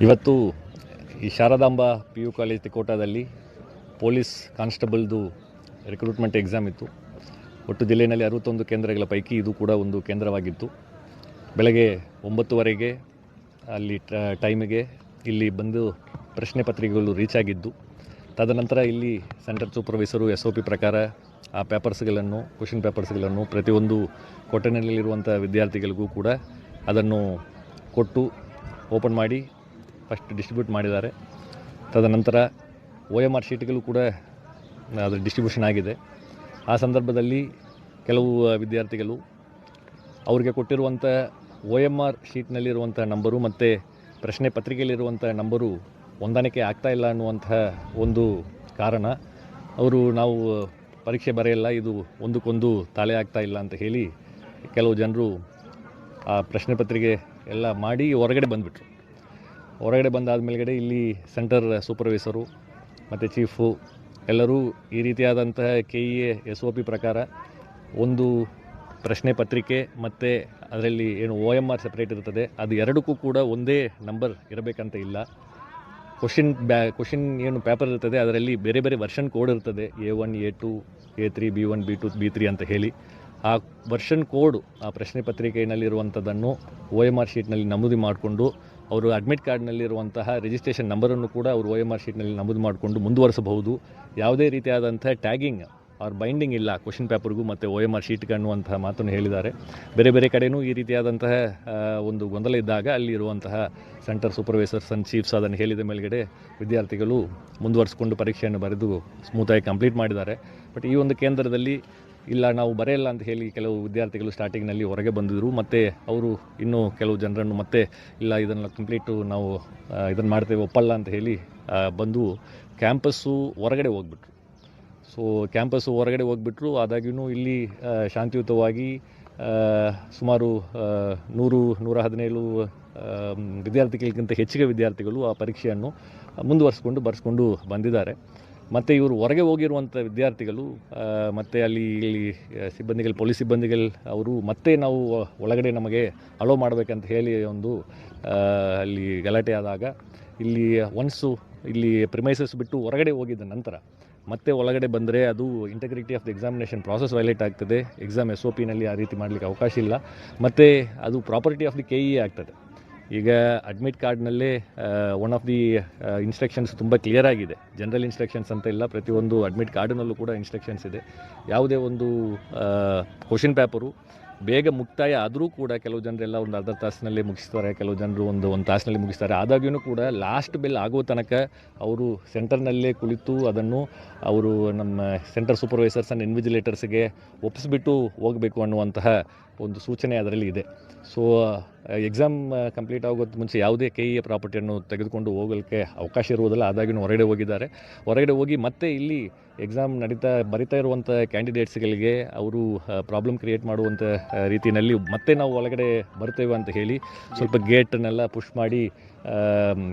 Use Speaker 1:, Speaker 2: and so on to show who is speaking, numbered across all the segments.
Speaker 1: ಇವತ್ತು ಈ Sharadamba P U college ತಿಕೋಟಾದಲ್ಲಿ ಪೊಲೀಸ್ ಕಾನ್ಸ್ಟೇಬಲ್ದು ರಿಕ್ರೂಟ್ಮೆಂಟ್ ಎಕ್ಸಾಮ್ ಇತ್ತು. ಒಟ್ಟು ಜಿಲ್ಲೆಯಲ್ಲಿ 61 ಕೇಂದ್ರಗಳ ಪೈಕಿ ಇದು ಕೂಡ ಒಂದು ಕೇಂದ್ರವಾಗಿತ್ತು. ಬೆಳಗ್ಗೆ 9:15 ಅಲ್ಲಿ ಟೈಮಿಗೆ ಇಲ್ಲಿ ಬಂದು ಪ್ರಶ್ನೆ ಪತ್ರಿಕೆಗಳು ರೀಚ್ ಆಗಿದ್ದು, ತದನಂತರ ಇಲ್ಲಿ ಸೆಂಟರ್ ಸೂಪರ್ವೈಸರು SOP ಪ್ರಕಾರ ಆ ಪೇಪರ್ಸ್ಗಳನ್ನು ಕ್ವೆಶ್ಚನ್ ಪೇಪರ್ಸ್ಗಳನ್ನು ಪ್ರತಿಯೊಂದು ಕೊಠಡಿನಲ್ಲಿರುವಂಥ ವಿದ್ಯಾರ್ಥಿಗಳಿಗೂ ಕೂಡ ಅದನ್ನು ಕೊಟ್ಟು ಓಪನ್ ಮಾಡಿ ಫಸ್ಟ್ ಡಿಸ್ಟ್ರಿಬ್ಯೂಟ್ ಮಾಡಿದ್ದಾರೆ. ತದನಂತರ OMR ಶೀಟ್ಗಳು ಕೂಡ ಅದರ ಡಿಸ್ಟ್ರಿಬ್ಯೂಷನ್ ಆಗಿದೆ. ಆ ಸಂದರ್ಭದಲ್ಲಿ ಕೆಲವು ವಿದ್ಯಾರ್ಥಿಗಳು ಅವರಿಗೆ ಕೊಟ್ಟಿರುವಂಥ OMR ಶೀಟ್ನಲ್ಲಿರುವಂಥ ನಂಬರು ಮತ್ತು ಪ್ರಶ್ನೆ ಪತ್ರಿಕೆಯಲ್ಲಿರುವಂಥ ನಂಬರು ಹೊಂದಾಣಿಕೆ ಆಗ್ತಾಯಿಲ್ಲ ಅನ್ನುವಂತಹ ಒಂದು ಕಾರಣ, ಅವರು ನಾವು ಪರೀಕ್ಷೆ ಬರೆಯಲ್ಲ, ಇದು ಒಂದಕ್ಕೊಂದು ತಾಳೆ ಆಗ್ತಾಯಿಲ್ಲ ಅಂತ ಹೇಳಿ ಕೆಲವು ಜನರು ಆ ಪ್ರಶ್ನೆ ಪತ್ರಿಕೆ ಎಲ್ಲ ಮಾಡಿ ಹೊರಗಡೆ ಬಂದುಬಿಟ್ರು. ಹೊರಗಡೆ ಬಂದಾದ ಮೇಲ್ಗಡೆ ಇಲ್ಲಿ ಸೆಂಟರ್ ಸೂಪರ್ವೈಸರು ಮತ್ತು ಚೀಫು ಎಲ್ಲರೂ ಈ ರೀತಿಯಾದಂತಹ KEA SOP ಪ್ರಕಾರ ಒಂದು ಪ್ರಶ್ನೆ ಪತ್ರಿಕೆ ಮತ್ತು ಅದರಲ್ಲಿ ಏನು OMR ಸಪ್ರೇಟ್ ಇರ್ತದೆ, ಅದು ಎರಡಕ್ಕೂ ಕೂಡ ಒಂದೇ ನಂಬರ್ ಇರಬೇಕಂತ ಇಲ್ಲ. ಕ್ವಶನ್ ಏನು ಪೇಪರ್ ಇರ್ತದೆ ಅದರಲ್ಲಿ ಬೇರೆ ಬೇರೆ ವರ್ಷನ್ ಕೋಡ್ ಇರ್ತದೆ, A1 A2 A3 B1 B2 B3 ಅಂತ ಹೇಳಿ. ಆ ವರ್ಷನ್ ಕೋಡ್ ಆ ಪ್ರಶ್ನೆ ಪತ್ರಿಕೆಯಲ್ಲಿರುವಂಥದ್ದನ್ನು OMR ಶೀಟ್ನಲ್ಲಿ ನಮೂದು ಮಾಡಿಕೊಂಡು ಅವರು ಅಡ್ಮಿಟ್ ಕಾರ್ಡ್ನಲ್ಲಿರುವಂತಹ ರಿಜಿಸ್ಟ್ರೇಷನ್ ನಂಬರನ್ನು ಕೂಡ ಅವರು OMR ಶೀಟ್ನಲ್ಲಿ ನಮೂದು ಮಾಡಿಕೊಂಡು ಮುಂದುವರಿಸಬಹುದು. ಯಾವುದೇ ರೀತಿಯಾದಂಥ ಟ್ಯಾಗಿಂಗ್ ಆರ್ ಬೈಂಡಿಂಗ್ ಇಲ್ಲ ಕ್ವಶನ್ ಪೇಪರ್ಗೂ ಮತ್ತು OMR ಶೀಟ್ಗೆ ಅನ್ನುವಂತಹ ಮಾತನ್ನು ಹೇಳಿದ್ದಾರೆ. ಬೇರೆ ಬೇರೆ ಕಡೆಯೂ ಈ ರೀತಿಯಾದಂತಹ ಒಂದು ಗೊಂದಲ ಇದ್ದಾಗ ಅಲ್ಲಿರುವಂತಹ ಸೆಂಟರ್ ಸೂಪರ್ವೈಸರ್ಸ್ ಆ್ಯಂಡ್ ಚೀಫ್ಸ್ ಅದನ್ನು ಹೇಳಿದ ಮೇಲ್ಗಡೆ ವಿದ್ಯಾರ್ಥಿಗಳು ಮುಂದುವರಿಸಿಕೊಂಡು ಪರೀಕ್ಷೆಯನ್ನು ಬರೆದು ಸ್ಮೂತಾಗಿ ಕಂಪ್ಲೀಟ್ ಮಾಡಿದ್ದಾರೆ. ಬಟ್ ಈ ಒಂದು ಕೇಂದ್ರದಲ್ಲಿ ಇಲ್ಲ, ನಾವು ಬರೆಯಲ್ಲ ಅಂತ ಹೇಳಿ ಕೆಲವು ವಿದ್ಯಾರ್ಥಿಗಳು ಸ್ಟಾರ್ಟಿಂಗ್ನಲ್ಲಿ ಹೊರಗೆ ಬಂದಿದ್ದರು. ಮತ್ತು ಅವರು ಇನ್ನೂ ಕೆಲವು ಜನರನ್ನು ಮತ್ತೆ ಇಲ್ಲ ಇದನ್ನು ಕಂಪ್ಲೀಟು ನಾವು ಇದನ್ನು ಮಾಡ್ತೇವೆ ಒಪ್ಪಲ್ಲ ಅಂತ ಹೇಳಿ ಬಂದು ಕ್ಯಾಂಪಸ್ಸು ಹೊರಗಡೆ ಹೋಗ್ಬಿಟ್ರು. ಸೊ ಕ್ಯಾಂಪಸ್ಸು ಹೊರಗಡೆ ಹೋಗ್ಬಿಟ್ರು. ಆದಾಗ್ಯೂ ಇಲ್ಲಿ ಶಾಂತಿಯುತವಾಗಿ ಸುಮಾರು 117 ವಿದ್ಯಾರ್ಥಿಗಳಿಗಿಂತ ಹೆಚ್ಚಿಗೆ ವಿದ್ಯಾರ್ಥಿಗಳು ಆ ಪರೀಕ್ಷೆಯನ್ನು ಬರೆಸ್ಕೊಂಡು ಬಂದಿದ್ದಾರೆ. ಮತ್ತು ಇವರು ಹೊರಗೆ ಹೋಗಿರುವಂಥ ವಿದ್ಯಾರ್ಥಿಗಳು ಮತ್ತು ಇಲ್ಲಿ ಪೊಲೀಸ್ ಸಿಬ್ಬಂದಿಗಳು ಅವರು ಮತ್ತೆ ನಾವು ಒಳಗಡೆ ನಮಗೆ ಅಲೋ ಮಾಡಬೇಕಂತ ಹೇಳಿ ಒಂದು ಅಲ್ಲಿ ಗಲಾಟೆ ಆದಾಗ ಇಲ್ಲಿ ಇಲ್ಲಿ ಪ್ರಿಮೈಸಸ್ ಬಿಟ್ಟು ಹೊರಗಡೆ ಹೋಗಿದ್ದ ನಂತರ ಮತ್ತೆ ಒಳಗಡೆ ಬಂದರೆ ಅದು integrity of the examination process violate ಆಗ್ತದೆ. ಎಕ್ಸಾಮ್ SOPನಲ್ಲಿ ಆ ರೀತಿ ಮಾಡಲಿಕ್ಕೆ ಅವಕಾಶ ಇಲ್ಲ. ಮತ್ತು ಅದು ಪ್ರಾಪರ್ಟಿ ಆಫ್ ದಿ KEA ಆಗ್ತದೆ. ಈಗ ಅಡ್ಮಿಟ್ ಕಾರ್ಡ್ನಲ್ಲೇ ಒನ್ ಆಫ್ ದಿ ಇನ್ಸ್ಟ್ರಕ್ಷನ್ಸ್ ತುಂಬ ಕ್ಲಿಯರ್ ಆಗಿದೆ. ಜನರಲ್ ಇನ್ಸ್ಟ್ರಕ್ಷನ್ಸ್ ಅಂತ ಇಲ್ಲ, ಪ್ರತಿಯೊಂದು ಅಡ್ಮಿಟ್ ಕಾರ್ಡ್ನಲ್ಲೂ ಕೂಡ ಇನ್ಸ್ಟ್ರಕ್ಷನ್ಸ್ ಇದೆ. ಯಾವುದೇ ಒಂದು ಕ್ವಶನ್ ಪೇಪರು ಬೇಗ ಮುಕ್ತಾಯ ಆದರೂ ಕೂಡ ಕೆಲವು ಜನರೆಲ್ಲ ಒಂದು ಅರ್ಧ ತಾಸಿನಲ್ಲಿ ಮುಗಿಸ್ತಾರೆ, ಕೆಲವು ಜನರು ಒಂದು ತಾಸಿನಲ್ಲಿ ಮುಗಿಸ್ತಾರೆ. ಆದಾಗ್ಯೂ ಕೂಡ ಲಾಸ್ಟ್ ಬೆಲ್ ಆಗೋ ತನಕ ಅವರು ಸೆಂಟರ್ನಲ್ಲೇ ಕುಳಿತು ಅದನ್ನು ಅವರು ನಮ್ಮ ಸೆಂಟರ್ ಸೂಪರ್ವೈಸರ್ಸ್ ಆ್ಯಂಡ್ ಇನ್ವಿಜಿಲೇಟರ್ಸ್ಗೆ ಒಪ್ಪಿಸ್ಬಿಟ್ಟು ಹೋಗಬೇಕು ಅನ್ನುವಂತಹ ಒಂದು ಸೂಚನೆ ಅದರಲ್ಲಿ ಇದೆ. ಸೊ ಎಕ್ಸಾಮ್ ಕಂಪ್ಲೀಟ್ ಆಗೋದು ಮುಂಚೆ ಯಾವುದೇ KEA ಪ್ರಾಪರ್ಟಿಯನ್ನು ತೆಗೆದುಕೊಂಡು ಹೋಗಲಿಕ್ಕೆ ಅವಕಾಶ ಇರುವುದಿಲ್ಲ. ಆದಾಗ್ಯೂ ಹೊರಗಡೆ ಹೋಗಿದ್ದಾರೆ. ಹೊರಗಡೆ ಹೋಗಿ ಮತ್ತೆ ಇಲ್ಲಿ ಎಕ್ಸಾಮ್ ಬರಿತಾ ಇರುವಂಥ ಕ್ಯಾಂಡಿಡೇಟ್ಸ್ಗಳಿಗೆ ಅವರು ಪ್ರಾಬ್ಲಮ್ ಕ್ರಿಯೇಟ್ ಮಾಡುವಂಥ ರೀತಿಯಲ್ಲಿ ಮತ್ತೆ ನಾವು ಒಳಗಡೆ ಬರ್ತೇವೆ ಅಂತ ಹೇಳಿ ಸ್ವಲ್ಪ ಗೇಟನ್ನೆಲ್ಲ ಪುಷ್ ಮಾಡಿ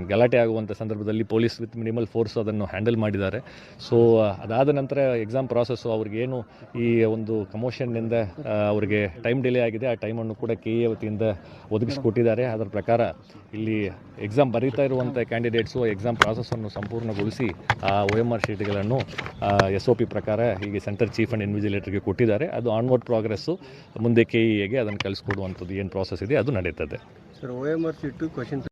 Speaker 1: ಗಲಾಟೆ ಆಗುವಂಥ ಸಂದರ್ಭದಲ್ಲಿ ಪೊಲೀಸ್ ವಿತ್ ಮಿನಿಮಲ್ ಫೋರ್ಸ್ ಅದನ್ನು ಹ್ಯಾಂಡಲ್ ಮಾಡಿದ್ದಾರೆ. ಸೊ ಅದಾದ ನಂತರ ಎಕ್ಸಾಮ್ ಪ್ರಾಸೆಸ್ಸು ಅವ್ರಿಗೇನು ಈ ಒಂದು ಕಮೋಷನ್ನಿಂದ ಅವರಿಗೆ ಟೈಮ್ ಡಿಲೇ ಆಗಿದೆ, ಆ ಟೈಮನ್ನು ಕೂಡ KEA ವತಿಯಿಂದ ಒದಗಿಸಿಕೊಟ್ಟಿದ್ದಾರೆ. ಅದರ ಪ್ರಕಾರ ಇಲ್ಲಿ ಎಕ್ಸಾಮ್ ಬರೀತಾ ಇರುವಂಥ ಕ್ಯಾಂಡಿಡೇಟ್ಸು ಎಕ್ಸಾಮ್ ಪ್ರಾಸೆಸ್ಸನ್ನು ಸಂಪೂರ್ಣಗೊಳಿಸಿ ಆ OMR ಶೀಟ್ಗಳನ್ನು SOP ಪ್ರಕಾರ ಹೀಗೆ ಸೆಂಟರ್ ಚೀಫ್ ಆ್ಯಂಡ್ ಇನ್ವಿಜಿಲೇಟರ್ಗೆ ಕೊಟ್ಟಿದ್ದಾರೆ. ಅದು ಆನ್ವರ್ಡ್ ಪ್ರೋಗ್ರೆಸ್ಸು ಮುಂದೆ KEAಗೆ ಅದನ್ನು ಕಳಿಸ್ಕೊಡುವಂಥದ್ದು ಏನು ಪ್ರಾಸೆಸ್ ಇದೆ ಅದು ನಡೀತದೆ.
Speaker 2: Sir, OMR sheet question